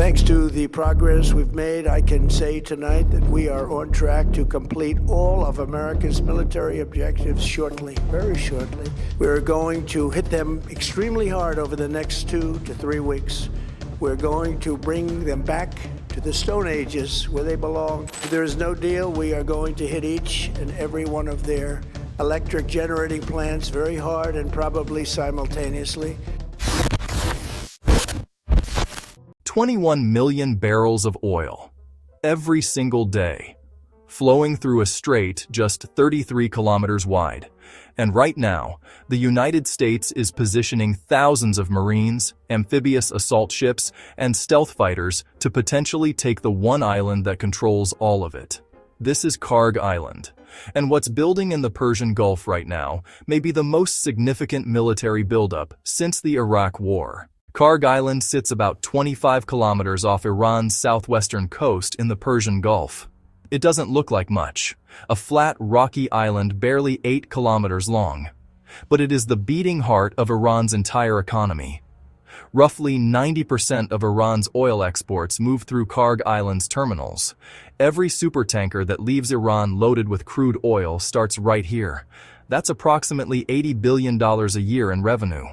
Thanks to the progress we've made, I can say tonight that we are on track to complete all of America's military objectives shortly, very shortly. We're going to hit them extremely hard over the next 2 to 3 weeks. We're going to bring them back to the Stone Ages where they belong. If there is no deal, we are going to hit each and every one of their electric generating plants very hard and probably simultaneously. 21 million barrels of oil every single day, flowing through a strait just 33 kilometers wide. And right now, the United States is positioning thousands of Marines, amphibious assault ships, and stealth fighters to potentially take the one island that controls all of it. This is Kharg Island, and what's building in the Persian Gulf right now may be the most significant military buildup since the Iraq War. Kharg Island sits about 25 kilometers off Iran's southwestern coast in the Persian Gulf. It doesn't look like much, a flat, rocky island barely 8 kilometers long. But it is the beating heart of Iran's entire economy. Roughly 90% of Iran's oil exports move through Kharg Island's terminals. Every supertanker that leaves Iran loaded with crude oil starts right here. That's approximately $80 billion a year in revenue.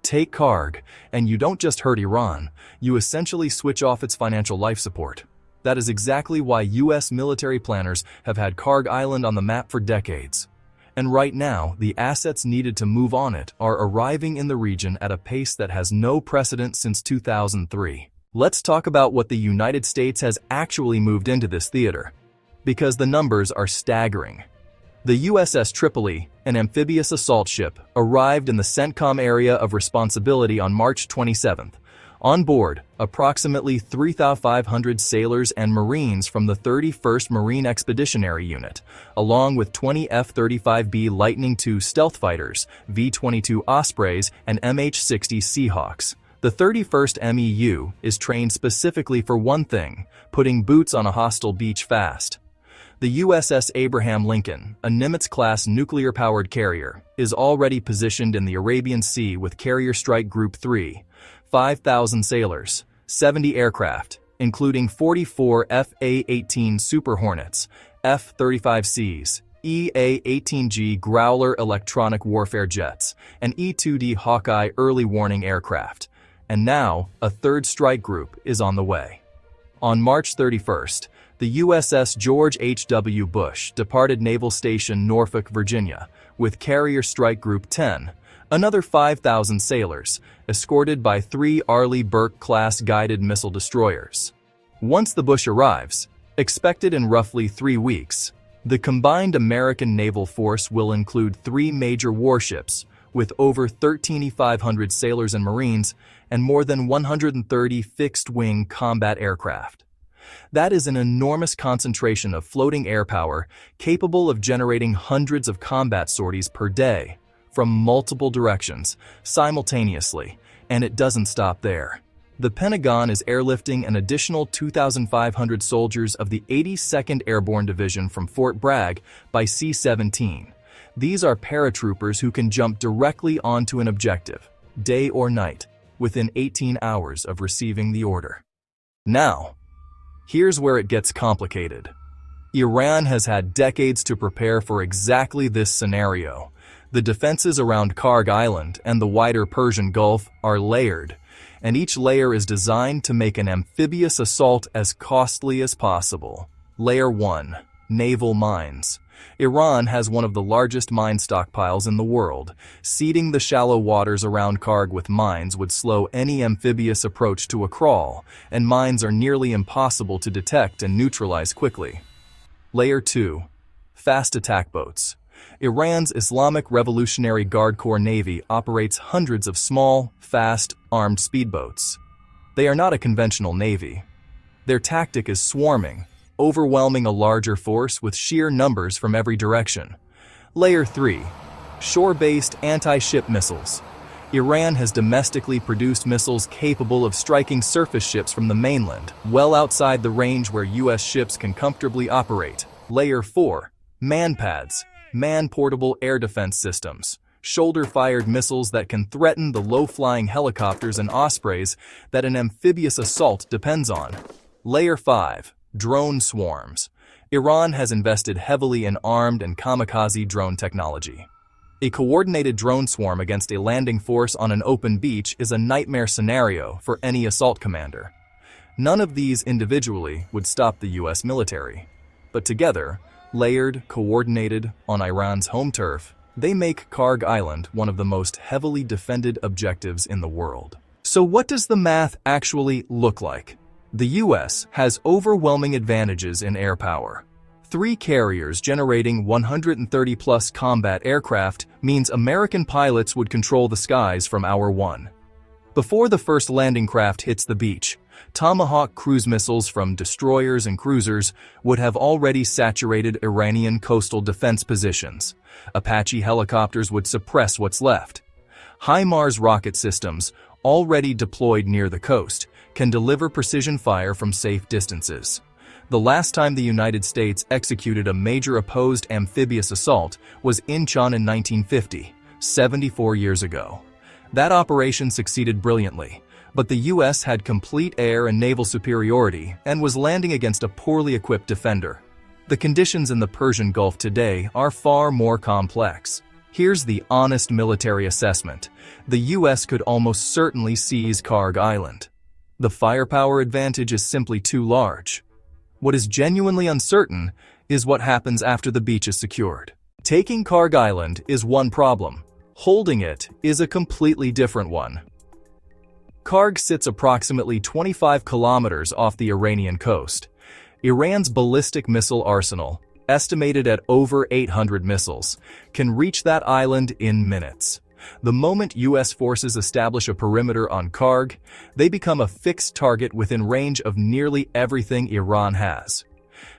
Take Kharg, and you don't just hurt Iran, you essentially switch off its financial life support. That is exactly why U.S. military planners have had Kharg Island on the map for decades. And right now, the assets needed to move on it are arriving in the region at a pace that has no precedent since 2003. Let's talk about what the United States has actually moved into this theater, because the numbers are staggering. The USS Tripoli, an amphibious assault ship, arrived in the CENTCOM area of responsibility on March 27th. On board, approximately 3,500 sailors and Marines from the 31st Marine Expeditionary Unit, along with 20 F-35B Lightning II stealth fighters, V-22 Ospreys, and MH-60 Seahawks. The 31st MEU is trained specifically for one thing: putting boots on a hostile beach fast. The USS Abraham Lincoln, a Nimitz-class nuclear-powered carrier, is already positioned in the Arabian Sea with Carrier Strike Group 3, 5,000 sailors, 70 aircraft, including 44 F/A-18 Super Hornets, F-35Cs, EA-18G Growler electronic warfare jets, and E-2D Hawkeye early warning aircraft. And now, a third strike group is on the way. On March 31st, the USS George H.W. Bush departed Naval Station Norfolk, Virginia, with Carrier Strike Group 10, another 5,000 sailors, escorted by 3 Arleigh Burke-class guided missile destroyers. Once the Bush arrives, expected in roughly 3 weeks, the combined American naval force will include 3 major warships with over 13,500 sailors and Marines and more than 130 fixed-wing combat aircraft. That is an enormous concentration of floating air power capable of generating hundreds of combat sorties per day from multiple directions simultaneously, and it doesn't stop there. The Pentagon is airlifting an additional 2,500 soldiers of the 82nd Airborne Division from Fort Bragg by C-17. These are paratroopers who can jump directly onto an objective, day or night, within 18 hours of receiving the order. Now, here's where it gets complicated. Iran has had decades to prepare for exactly this scenario. The defenses around Kharg Island and the wider Persian Gulf are layered, and each layer is designed to make an amphibious assault as costly as possible. Layer 1. Naval mines. Iran has one of the largest mine stockpiles in the world. Seeding the shallow waters around Kharg with mines would slow any amphibious approach to a crawl, and mines are nearly impossible to detect and neutralize quickly. Layer 2. Fast attack boats. Iran's Islamic Revolutionary Guard Corps Navy operates hundreds of small, fast, armed speedboats. They are not a conventional navy. Their tactic is swarming, overwhelming a larger force with sheer numbers from every direction. Layer 3. Shore-based anti-ship missiles. Iran has domestically produced missiles capable of striking surface ships from the mainland, well outside the range where U.S. ships can comfortably operate. Layer 4. Man-pads. Man-portable air defense systems. shoulder-fired missiles that can threaten the low-flying helicopters and ospreys that an amphibious assault depends on. Layer 5. Drone swarms. Iran has invested heavily in armed and kamikaze drone technology. A coordinated drone swarm against a landing force on an open beach is a nightmare scenario for any assault commander. None of these individually would stop the US military, but together, layered, coordinated, on Iran's home turf, they make Kharg Island one of the most heavily defended objectives in the world. So what does the math actually look like? The US has overwhelming advantages in air power. 3 carriers generating 130-plus combat aircraft means American pilots would control the skies from hour 1. Before the first landing craft hits the beach, Tomahawk cruise missiles from destroyers and cruisers would have already saturated Iranian coastal defense positions. Apache helicopters would suppress what's left. HIMARS rocket systems, already deployed near the coast, can deliver precision fire from safe distances. The last time the United States executed a major opposed amphibious assault was Incheon in 1950, 74 years ago. That operation succeeded brilliantly, but the US had complete air and naval superiority and was landing against a poorly equipped defender. The conditions in the Persian Gulf today are far more complex. Here's the honest military assessment. The US could almost certainly seize Kharg Island. The firepower advantage is simply too large. What is genuinely uncertain is what happens after the beach is secured. Taking Kharg Island is one problem. Holding it is a completely different one. Kharg sits approximately 25 kilometers off the Iranian coast. Iran's ballistic missile arsenal, estimated at over 800 missiles, can reach that island in minutes. The moment US forces establish a perimeter on Kharg, they become a fixed target within range of nearly everything Iran has.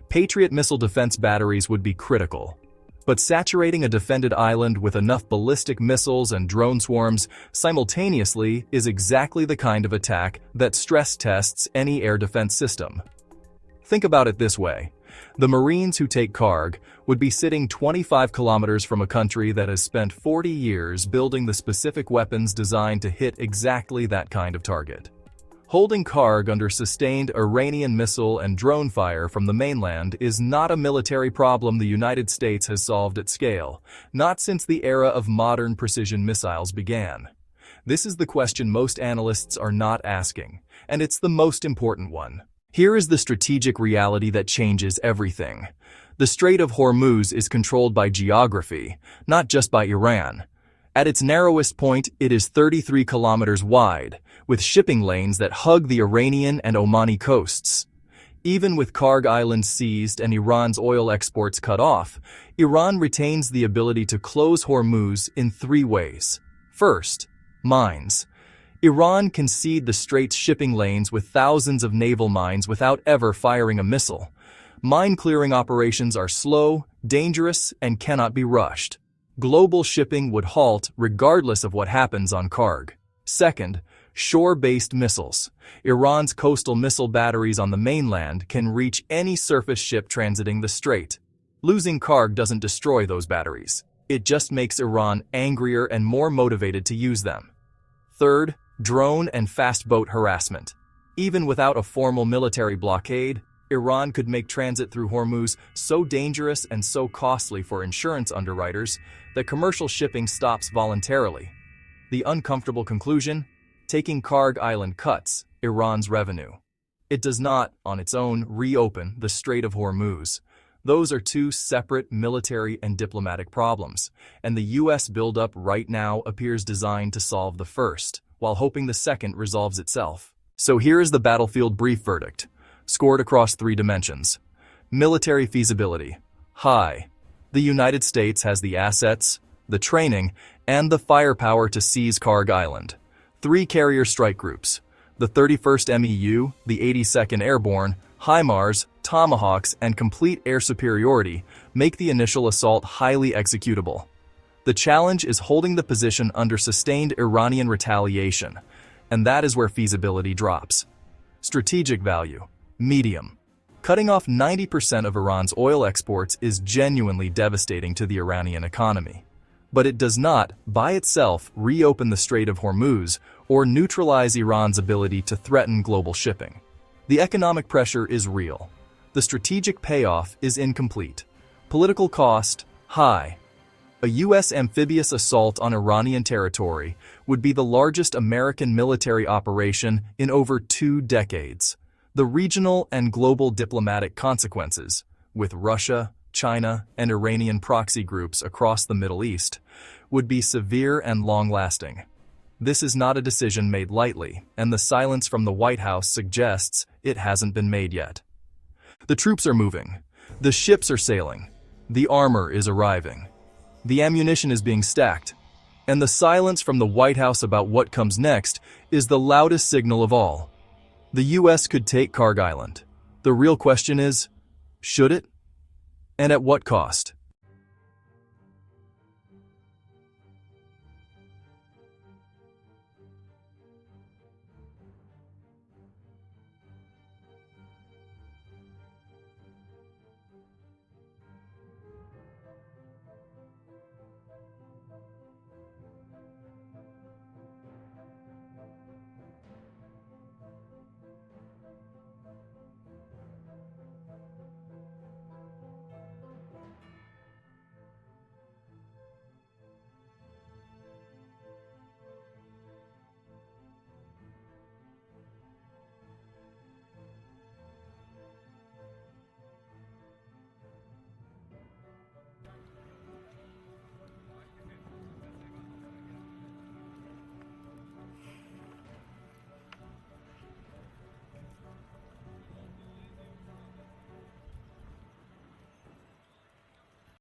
Patriot missile defense batteries would be critical. But saturating a defended island with enough ballistic missiles and drone swarms simultaneously is exactly the kind of attack that stress tests any air defense system. Think about it this way. The Marines who take Kharg would be sitting 25 kilometers from a country that has spent 40 years building the specific weapons designed to hit exactly that kind of target. Holding Kharg under sustained Iranian missile and drone fire from the mainland is not a military problem the United States has solved at scale, not since the era of modern precision missiles began. This is the question most analysts are not asking, and it's the most important one. Here is the strategic reality that changes everything. The Strait of Hormuz is controlled by geography, not just by Iran. At its narrowest point, it is 33 kilometers wide, with shipping lanes that hug the Iranian and Omani coasts. Even with Kharg Island seized and Iran's oil exports cut off, Iran retains the ability to close Hormuz in 3 ways. First, mines. Iran can seed the strait's shipping lanes with thousands of naval mines without ever firing a missile. Mine-clearing operations are slow, dangerous, and cannot be rushed. Global shipping would halt regardless of what happens on Kharg. Second, shore-based missiles. Iran's coastal missile batteries on the mainland can reach any surface ship transiting the strait. Losing Kharg doesn't destroy those batteries. It just makes Iran angrier and more motivated to use them. Third, drone and fast boat harassment. Even without a formal military blockade, Iran could make transit through Hormuz so dangerous and so costly for insurance underwriters that commercial shipping stops voluntarily. The uncomfortable conclusion? Taking Kharg Island cuts Iran's revenue. It does not, on its own, reopen the Strait of Hormuz. Those are 2 separate military and diplomatic problems, and the US buildup right now appears designed to solve the first, while hoping the second resolves itself. So here is the battlefield brief verdict, scored across 3 dimensions. Military feasibility, high. The United States has the assets, the training, and the firepower to seize Kharg Island. 3 carrier strike groups, the 31st MEU, the 82nd Airborne, HIMARS, Tomahawks, and complete air superiority make the initial assault highly executable. The challenge is holding the position under sustained Iranian retaliation, and that is where feasibility drops. Strategic value, medium. Cutting off 90% of Iran's oil exports is genuinely devastating to the Iranian economy. but it does not, by itself, reopen the Strait of Hormuz or neutralize Iran's ability to threaten global shipping. The economic pressure is real. The strategic payoff is incomplete. Political cost, high. A U.S. amphibious assault on Iranian territory would be the largest American military operation in over 2 decades. The regional and global diplomatic consequences, with Russia, China, and Iranian proxy groups across the Middle East, would be severe and long-lasting. This is not a decision made lightly, and the silence from the White House suggests it hasn't been made yet. The troops are moving. The ships are sailing. The armor is arriving. The ammunition is being stacked. And the silence from the White House about what comes next is the loudest signal of all. The U.S. could take Kharg Island. The real question is, should it? And at what cost?